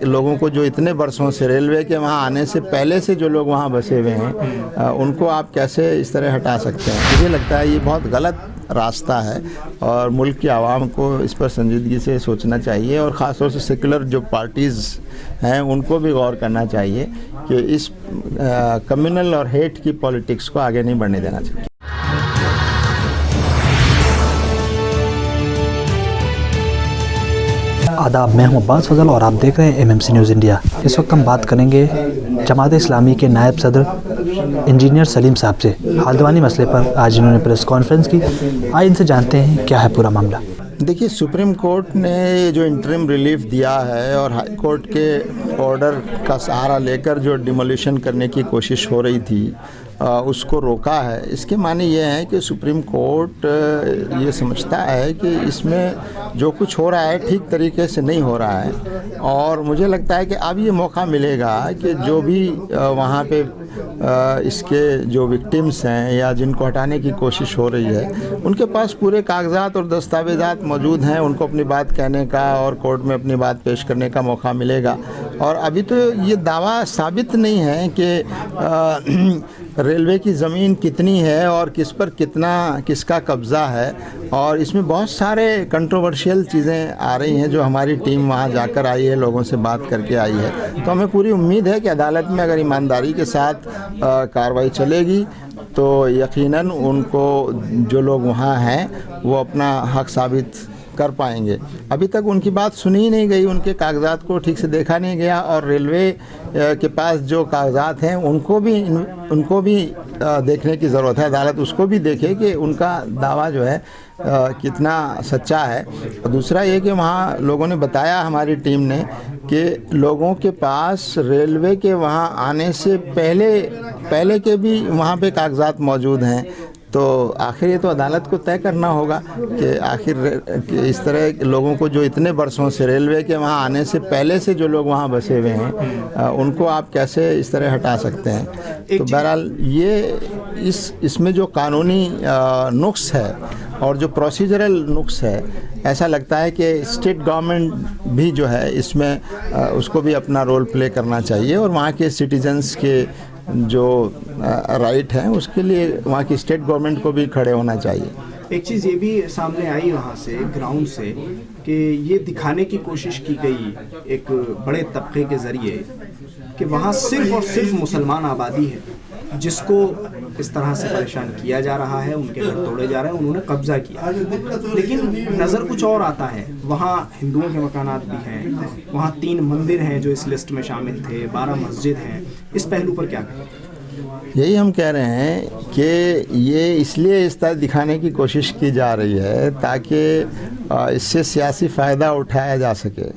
लोगों को जो इतने बरसों से रेलवे के वहाँ आने से पहले से जो लोग वहाँ बसे हुए हैं उनको आप कैसे इस तरह हटा सकते हैं? मुझे लगता है ये बहुत गलत रास्ता है और मुल्क की आवाम को इस पर संजीदगी से सोचना चाहिए और ख़ास तौर से सेकुलर जो पार्टीज़ हैं उनको भी गौर करना चाहिए कि इस कम्युनल और हेट की पॉलिटिक्स को आगे नहीं बढ़ने देना चाहिए। आदाब, मैं हूं अब्बास फजल और आप देख रहे हैं MMC न्यूज़ इंडिया। इस वक्त हम बात करेंगे जमात इस्लामी के नायब सदर इंजीनियर सलीम साहब से। हाल्दवानी मसले पर आज इन्होंने प्रेस कॉन्फ्रेंस की। आइए इनसे जानते हैं क्या है पूरा मामला। देखिए, सुप्रीम कोर्ट ने जो इंटरिम रिलीफ दिया है और हाई कोर्ट के ऑर्डर का सहारा लेकर जो डिमोलिशन करने की कोशिश हो रही थी उसको रोका है। इसके माने ये हैं कि सुप्रीम कोर्ट ये समझता है कि इसमें जो कुछ हो रहा है ठीक तरीके से नहीं हो रहा है और मुझे लगता है कि अब ये मौका मिलेगा कि जो भी वहाँ पे इसके जो विक्टिम्स हैं या जिनको हटाने की कोशिश हो रही है उनके पास पूरे कागजात और दस्तावेज़ात मौजूद हैं, उनको अपनी बात कहने का और कोर्ट में अपनी बात पेश करने का मौका मिलेगा। और अभी तो ये दावा साबित नहीं है कि रेलवे की ज़मीन कितनी है और किस पर किसका कब्ज़ा है और इसमें बहुत सारे कंट्रोवर्शियल चीज़ें आ रही हैं जो हमारी टीम वहाँ जाकर आई है, लोगों से बात करके आई है। तो हमें पूरी उम्मीद है कि अदालत में अगर ईमानदारी के साथ कार्रवाई चलेगी तो यकीनन उनको जो लोग वहाँ हैं वो अपना हक साबित कर पाएंगे। अभी तक उनकी बात सुनी ही नहीं गई, उनके कागजात को ठीक से देखा नहीं गया और रेलवे के पास जो कागजात हैं उनको भी देखने की ज़रूरत है। अदालत उसको भी देखे कि उनका दावा जो है कितना सच्चा है। और दूसरा ये कि वहाँ लोगों ने बताया, हमारी टीम ने, कि लोगों के पास रेलवे के वहाँ आने से पहले के भी वहाँ पे कागजात मौजूद हैं। तो आखिर ये तो अदालत को तय करना होगा कि आखिर इस तरह लोगों को जो इतने बरसों से रेलवे के वहाँ आने से पहले से जो लोग वहाँ बसे हुए हैं उनको आप कैसे इस तरह हटा सकते हैं। तो बहरहाल ये इसमें जो कानूनी नुक्स है और जो प्रोसीजरल नुक्स है, ऐसा लगता है कि स्टेट गवर्नमेंट भी जो है इसमें उसको भी अपना रोल प्ले करना चाहिए और वहाँ के सिटीजन्स के जो राइट हैं उसके लिए वहाँ की स्टेट गवर्नमेंट को भी खड़े होना चाहिए। एक चीज़ ये भी सामने आई वहाँ से ग्राउंड से कि ये दिखाने की कोशिश की गई एक बड़े तबके के ज़रिए कि वहाँ सिर्फ और सिर्फ मुसलमान आबादी है जिसको इस तरह से परेशान किया जा रहा है, उनके घर तोड़े जा रहे हैं, उन्होंने कब्जा किया। लेकिन नज़र कुछ और आता है, वहाँ हिंदुओं के मकानात भी हैं, वहाँ 3 मंदिर हैं जो इस लिस्ट में शामिल थे, 12 मस्जिद हैं। इस पहलू पर क्या कहें? यही हम कह रहे हैं कि ये इसलिए इस तरह दिखाने की कोशिश की जा रही है ताकि इससे सियासी फ़ायदा उठाया जा सके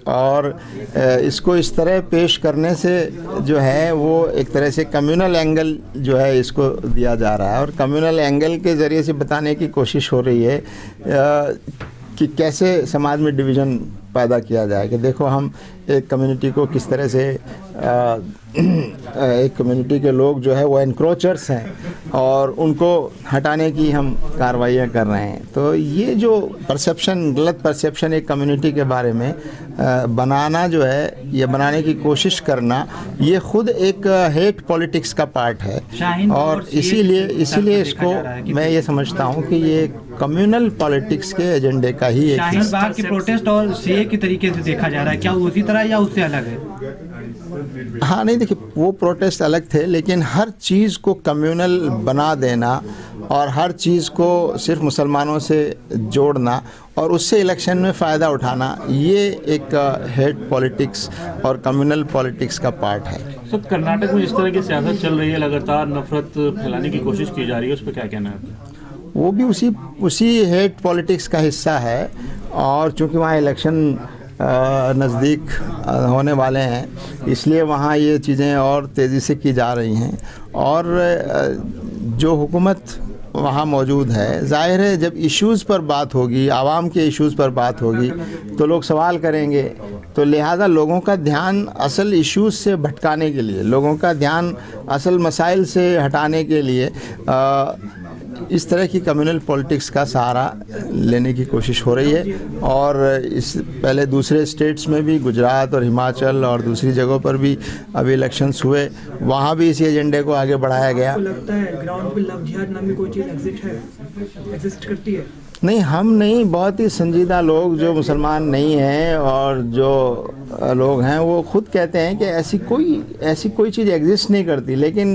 और इसको इस तरह पेश करने से जो है वो एक तरह से कम्युनल एंगल जो है इसको दिया जा रहा है और कम्युनल एंगल के ज़रिए से बताने की कोशिश हो रही है कि कैसे समाज में डिवीज़न पैदा किया जाए कि देखो हम एक कम्युनिटी को किस तरह से एक कम्युनिटी के लोग जो है वो एनक्रोचर्स हैं और उनको हटाने की हम कार्रवाइयाँ कर रहे हैं। तो ये जो परसेप्शन, गलत परसेप्शन एक कम्युनिटी के बारे में बनाना जो है, ये बनाने की कोशिश करना, ये खुद एक हेट पॉलिटिक्स का पार्ट है और इसीलिए इसको मैं ये समझता हूँ कि ये कम्युनल पॉलिटिक्स के एजेंडे का ही एक शाहीन बाग की प्रोटेस्ट और सीए की तरीके से देखा जा रहा है, क्या उसी तरह या उससे अलग है? हाँ, नहीं, देखिए वो प्रोटेस्ट अलग थे लेकिन हर चीज़ को कम्युनल बना देना और हर चीज़ को सिर्फ मुसलमानों से जोड़ना और उससे इलेक्शन में फ़ायदा उठाना, ये एक हेट पॉलिटिक्स और कम्युनल पॉलिटिक्स का पार्ट है। सर, कर्नाटक में जिस तरह की सियासत चल रही है, लगातार नफरत फैलाने की कोशिश की जा रही है, उस पर क्या कहना है? वो भी उसी हेट पॉलिटिक्स का हिस्सा है और चूँकि वहाँ इलेक्शन नज़दीक होने वाले हैं इसलिए वहाँ ये चीज़ें और तेज़ी से की जा रही हैं और जो हुकूमत वहाँ मौजूद है, जाहिर है जब इश्यूज़ पर बात होगी, आवाम के इश्यूज़ पर बात होगी तो लोग सवाल करेंगे। तो लिहाजा लोगों का ध्यान असल इश्यूज़ से भटकाने के लिए, लोगों का ध्यान असल मसाइल से हटाने के लिए इस तरह की कम्युनल पॉलिटिक्स का सहारा लेने की कोशिश हो रही है। और इस पहले दूसरे स्टेट्स में भी, गुजरात और हिमाचल और दूसरी जगहों पर भी अभी इलेक्शंस हुए, वहाँ भी इसी एजेंडे को आगे बढ़ाया गया। आपको लगता है ग्राउंड पे लव जिहाद नाम की कोई चीज़ एग्जिस्ट करती है? नहीं, हम नहीं, बहुत ही संजीदा लोग जो मुसलमान नहीं हैं और जो लोग हैं वो खुद कहते हैं कि ऐसी कोई चीज़ एग्जिस्ट नहीं करती। लेकिन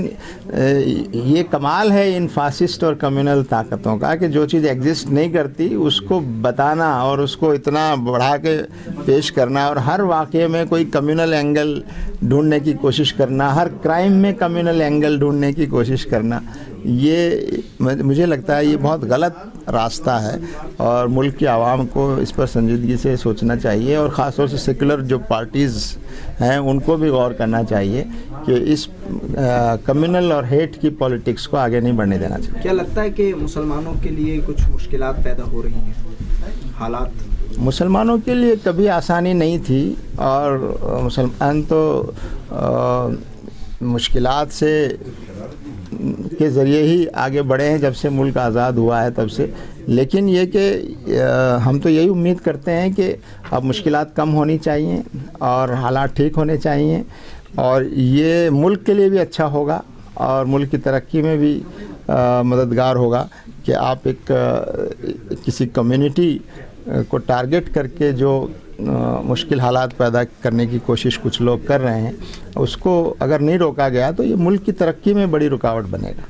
ये कमाल है इन फासिस्ट और कम्युनल ताकतों का कि जो चीज़ एग्जिस्ट नहीं करती उसको बताना और उसको इतना बढ़ा के पेश करना, और हर वाक़े में कोई कम्युनल एंगल ढूंढने की कोशिश करना, हर क्राइम में कम्युनल एंगल ढूंढने की कोशिश करना, ये मुझे लगता है ये बहुत गलत रास्ता है। और मुल्क की आवाम को इस पर संजीदगी से सोचना चाहिए, और ख़ास तौर से सेकुलर जो पार्टीज़ हैं उनको भी गौर करना चाहिए कि इस कम्युनल और हेट की पॉलिटिक्स को आगे नहीं बढ़ने देना चाहिए। क्या लगता है कि मुसलमानों के लिए कुछ मुश्किलात पैदा हो रही हैं? हालात मुसलमानों के लिए कभी आसानी नहीं थी, और मुसलमान तो मुश्किलात से के ज़रिए ही आगे बढ़े हैं जब से मुल्क आज़ाद हुआ है तब से। लेकिन ये कि हम तो यही उम्मीद करते हैं कि अब मुश्किलात कम होनी चाहिए और हालात ठीक होने चाहिए, और ये मुल्क के लिए भी अच्छा होगा और मुल्क की तरक्की में भी मददगार होगा कि आप किसी कम्युनिटी को टारगेट करके जो मुश्किल हालात पैदा करने की कोशिश कुछ लोग कर रहे हैं, उसको अगर नहीं रोका गया तो ये मुल्क की तरक्की में बड़ी रुकावट बनेगा।